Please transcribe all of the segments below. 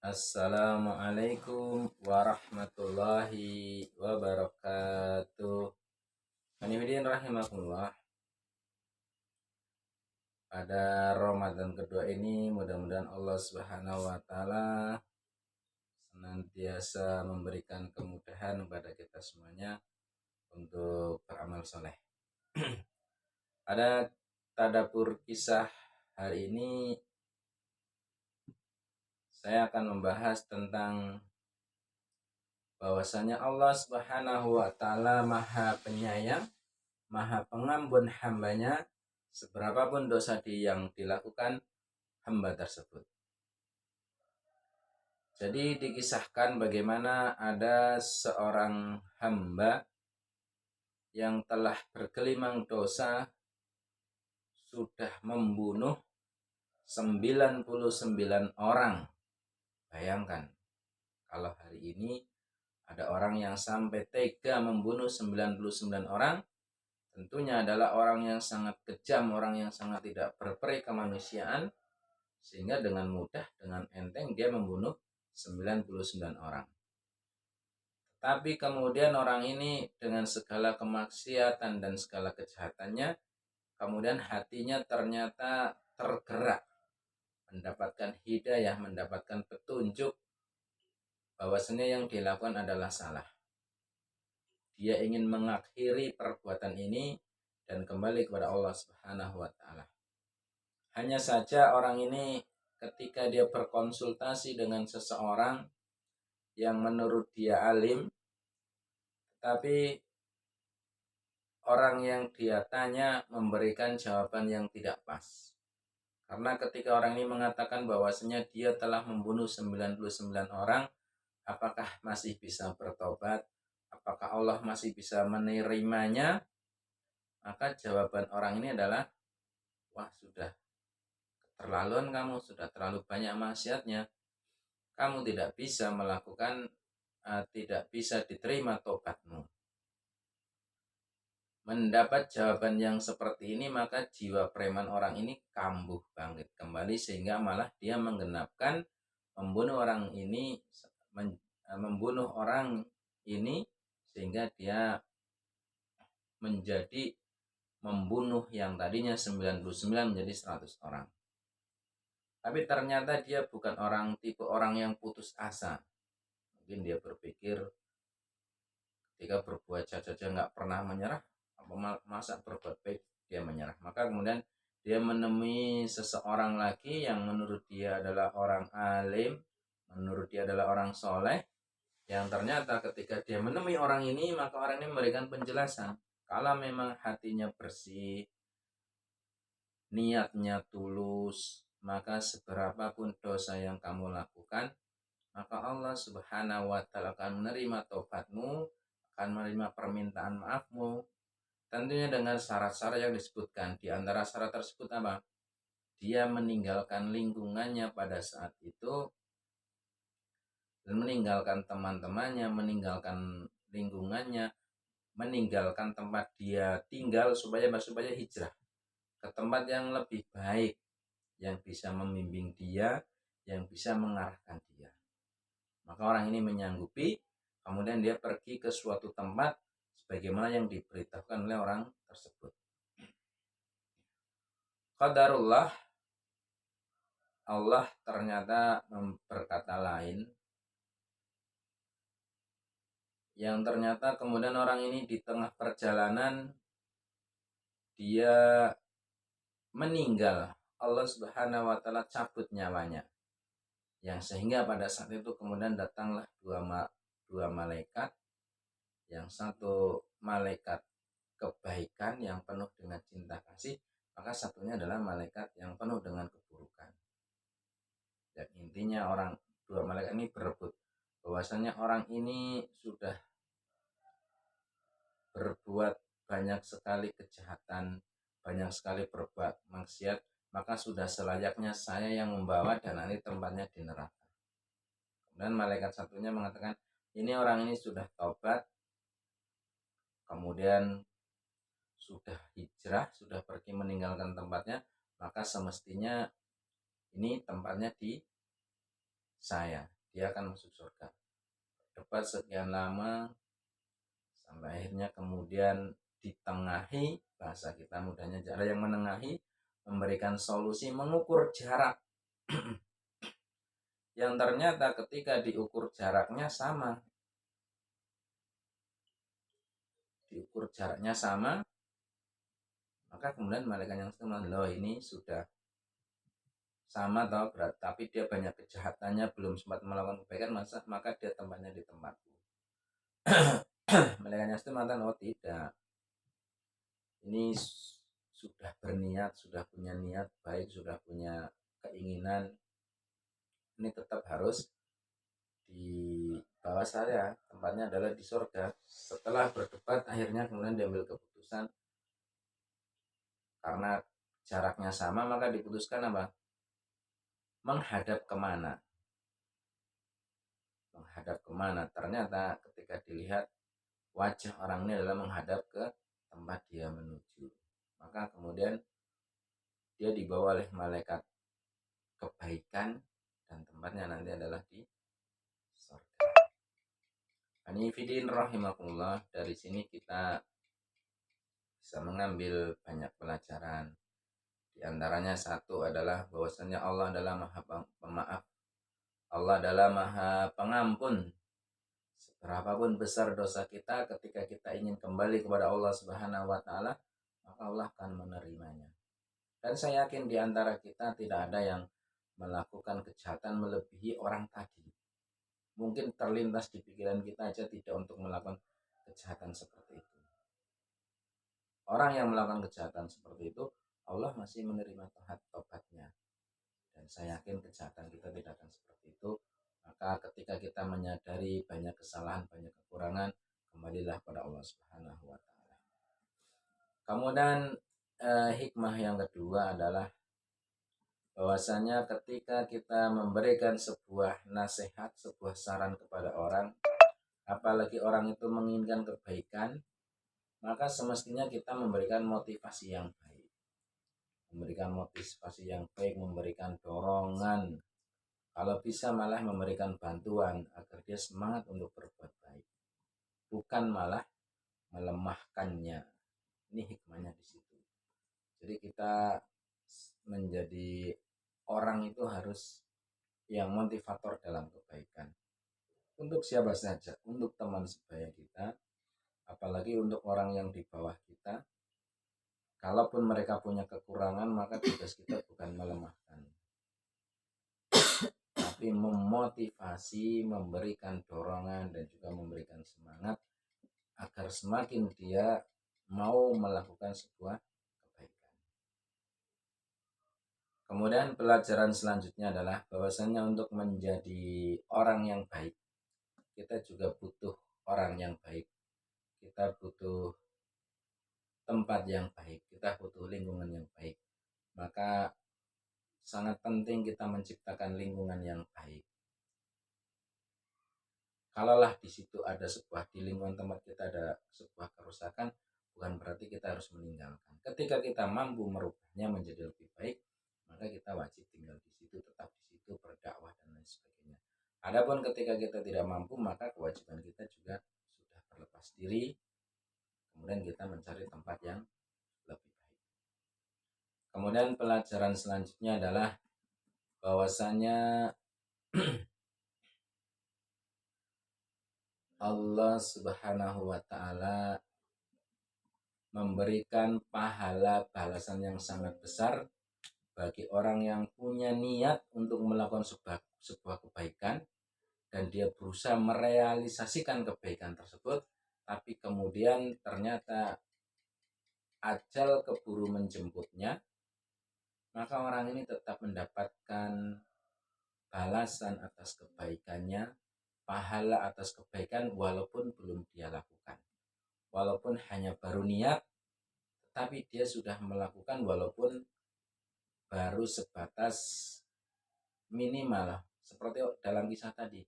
Assalamualaikum warahmatullahi wabarakatuh. Hadirin rahimakumullah. Pada Ramadan kedua ini mudah-mudahan Allah Subhanahu wa taala senantiasa memberikan kemudahan kepada kita semuanya untuk beramal soleh. Ada tadabbur kisah hari ini saya akan membahas tentang bahwasanya Allah Subhanahu wa taala Maha Penyayang, Maha Pengampun hambanya, seberapapun dosa yang dilakukan hamba tersebut. Jadi dikisahkan bagaimana ada seorang hamba yang telah bergelimang dosa, sudah membunuh 99 orang. Bayangkan kalau hari ini ada orang yang sampai tega membunuh 99 orang, tentunya adalah orang yang sangat kejam, orang yang sangat tidak berperi kemanusiaan, sehingga dengan mudah, dengan enteng dia membunuh 99 orang. Tapi kemudian orang ini dengan segala kemaksiatan dan segala kejahatannya, kemudian hatinya ternyata tergerak, mendapatkan hidayah, mendapatkan petunjuk bahwasanya yang dilakukan adalah salah. Dia ingin mengakhiri perbuatan ini dan kembali kepada Allah Subhanahu wa taala. Hanya saja orang ini ketika dia berkonsultasi dengan seseorang yang menurut dia alim, tapi orang yang dia tanya memberikan jawaban yang tidak pas. Karena ketika orang ini mengatakan bahwasanya dia telah membunuh 99 orang, apakah masih bisa bertobat? Apakah Allah masih bisa menerimanya? Maka jawaban orang ini adalah, wah sudah keterlaluan kamu, sudah terlalu banyak maksiatnya. Kamu tidak bisa melakukan, tidak bisa diterima tobatmu. Mendapat jawaban yang seperti ini, maka jiwa preman orang ini kambuh bangkit kembali, sehingga malah dia menggenapkan membunuh orang ini, sehingga dia menjadi membunuh yang tadinya 99 menjadi 100 orang. Tapi ternyata dia bukan tipe orang yang putus asa. Mungkin dia berpikir ketika berbuat jahat saja nggak pernah menyerah, masa berbuat baik dia menyerah. Maka kemudian dia menemui seseorang lagi yang menurut dia adalah orang alim, menurut dia adalah orang soleh, yang ternyata ketika dia menemui orang ini, maka orang ini memberikan penjelasan. Kalau memang hatinya bersih, niatnya tulus, maka seberapapun dosa yang kamu lakukan, maka Allah Subhanahu wa taala akan menerima tobatmu, akan menerima permintaan maafmu. Tentunya dengan syarat-syarat yang disebutkan. Di antara syarat tersebut apa? Dia meninggalkan lingkungannya pada saat itu, dan meninggalkan teman-temannya, meninggalkan lingkungannya, meninggalkan tempat dia tinggal, supaya hijrah ke tempat yang lebih baik, yang bisa membimbing dia, yang bisa mengarahkan dia. Maka orang ini menyanggupi, kemudian dia pergi ke suatu tempat sebagaimana yang diberitahukan oleh orang tersebut. Qadarullah, Allah ternyata berkata lain, yang ternyata kemudian orang ini di tengah perjalanan dia meninggal. Allah Subhanahu wa taala cabut nyawanya. Yang sehingga pada saat itu kemudian datanglah dua malaikat. Yang satu malaikat kebaikan yang penuh dengan cinta kasih, maka satunya adalah malaikat yang penuh dengan keburukan. Dan intinya dua malaikat ini berebut bahwasanya orang ini sudah berbuat banyak sekali kejahatan, banyak sekali berbuat maksiat, maka sudah selayaknya saya yang membawa dan nanti tempatnya di neraka. Kemudian malaikat satunya mengatakan, ini orang ini sudah taubat, kemudian sudah hijrah, sudah pergi meninggalkan tempatnya, maka semestinya ini tempatnya di saya. dia akan masuk surga. Debat sekian lama sampai akhirnya kemudian ditengahi, bahasa kita mudahnya cara yang menengahi, memberikan solusi mengukur jarak yang ternyata ketika diukur jaraknya sama, maka kemudian malaikat yang sama, loh ini sudah sama tau berat, tapi dia banyak kejahatannya, belum sempat melakukan kebaikan, maka dia tempatnya di tempatku. Malaikat yang mengatakan, oh tidak, ini sudah berniat, sudah punya niat baik, sudah punya keinginan, ini tetap harus di bawah saya, tempatnya adalah di surga. Setelah berdebat akhirnya kemudian diambil keputusan, karena jaraknya sama maka diputuskan apa? Menghadap kemana? Ternyata ketika dilihat wajah orang ini adalah menghadap ke tempat dia menuju, maka kemudian dia dibawa oleh malaikat kebaikan dan tempatnya nanti adalah di surga. Anifidin rahimakumullah, dari sini kita bisa mengambil banyak pelajaran. Di antaranya satu adalah bahwasanya Allah adalah Maha Pemaaf. Allah adalah Maha Pengampun. Seberapapun besar dosa kita, ketika kita ingin kembali kepada Allah Subhanahu wa taala, maka Allah akan menerimanya. Dan saya yakin di antara kita tidak ada yang melakukan kejahatan melebihi orang tadi. Mungkin terlintas di pikiran kita aja tidak untuk melakukan kejahatan seperti itu. Orang yang melakukan kejahatan seperti itu, Allah masih menerima tobatnya. Dan saya yakin kejahatan kita tidak akan seperti itu. Maka ketika kita menyadari banyak kesalahan, banyak kekurangan, kembalilah pada Allah Subhanahu wa taala. Kemudian hikmah yang kedua adalah bahwasanya ketika kita memberikan sebuah nasihat, sebuah saran kepada orang, apalagi orang itu menginginkan kebaikan, maka semestinya kita memberikan motivasi yang baik. Memberikan dorongan, kalau bisa malah memberikan bantuan agar dia semangat untuk berbuat baik, bukan malah melemahkannya. Ini hikmahnya di situ. Jadi kita menjadi orang itu harus yang motivator dalam kebaikan. Untuk siapa saja, untuk teman sebaya kita, apalagi untuk orang yang di bawah kita. Kalaupun mereka punya kekurangan, maka tugas kita bukan melemahkan, tapi memotivasi, memberikan dorongan dan juga memberikan semangat agar semakin dia mau melakukan sebuah kebaikan. Kemudian pelajaran selanjutnya adalah bahwasanya untuk menjadi orang yang baik, kita juga butuh orang yang baik. Kita butuh tempat yang baik, kita butuh lingkungan yang baik. Maka sangat penting kita menciptakan lingkungan yang baik. Kalaulah di situ ada di lingkungan tempat kita ada sebuah kerusakan, bukan berarti kita harus meninggalkan. Ketika kita mampu merubahnya menjadi lebih baik, maka kita wajib tinggal di situ, tetap di situ, berdakwah dan lain sebagainya. Adapun ketika kita tidak mampu, maka kewajiban kita juga sudah berlepas diri, kemudian kita mencari tempat yang lebih baik. Kemudian pelajaran selanjutnya adalah bahwasanya Allah Subhanahu wa taala memberikan pahala balasan yang sangat besar bagi orang yang punya niat untuk melakukan sebuah kebaikan dan dia berusaha merealisasikan kebaikan tersebut, tapi kemudian ternyata ajal keburu menjemputnya, maka orang ini tetap mendapatkan balasan atas kebaikannya, pahala atas kebaikan walaupun belum dia lakukan. Walaupun hanya baru niat, tetapi dia sudah melakukan walaupun baru sebatas minimal. Seperti dalam kisah tadi,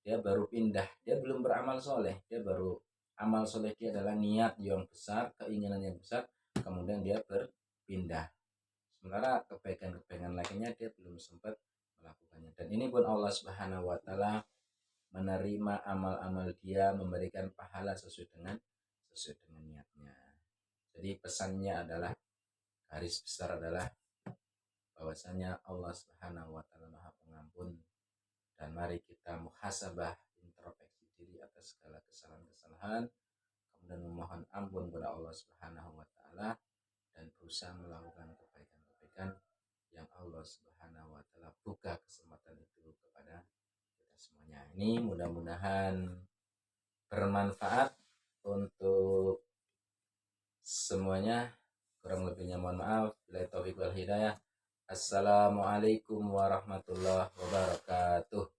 dia baru pindah, dia belum beramal soleh, dia baru amal soleh dia adalah niat yang besar, keinginan yang besar, kemudian dia berpindah. Sementara kebaikan-kebaikan lainnya dia belum sempat melakukannya. Dan ini pun Allah Subhanahu wa taala menerima amal-amal dia, memberikan pahala sesuai dengan niatnya. Jadi pesannya adalah, garis besar adalah bahwasanya Allah Subhanahu wa taala Maha Pengampun, dan mari kita muhasabah, introspeksi diri atas segala kesalahan-kesalahan, kemudian memohon ampun kepada Allah Subhanahu wa taala dan berusaha melakukan kebaikan-kebaikan yang Allah Subhanahu wa taala buka kesempatan itu kepada kita semuanya. Ini mudah-mudahan bermanfaat untuk semuanya. Kurang lebihnya mohon maaf. Bila taufiq wal hidayah. Assalamualaikum warahmatullahi wabarakatuh.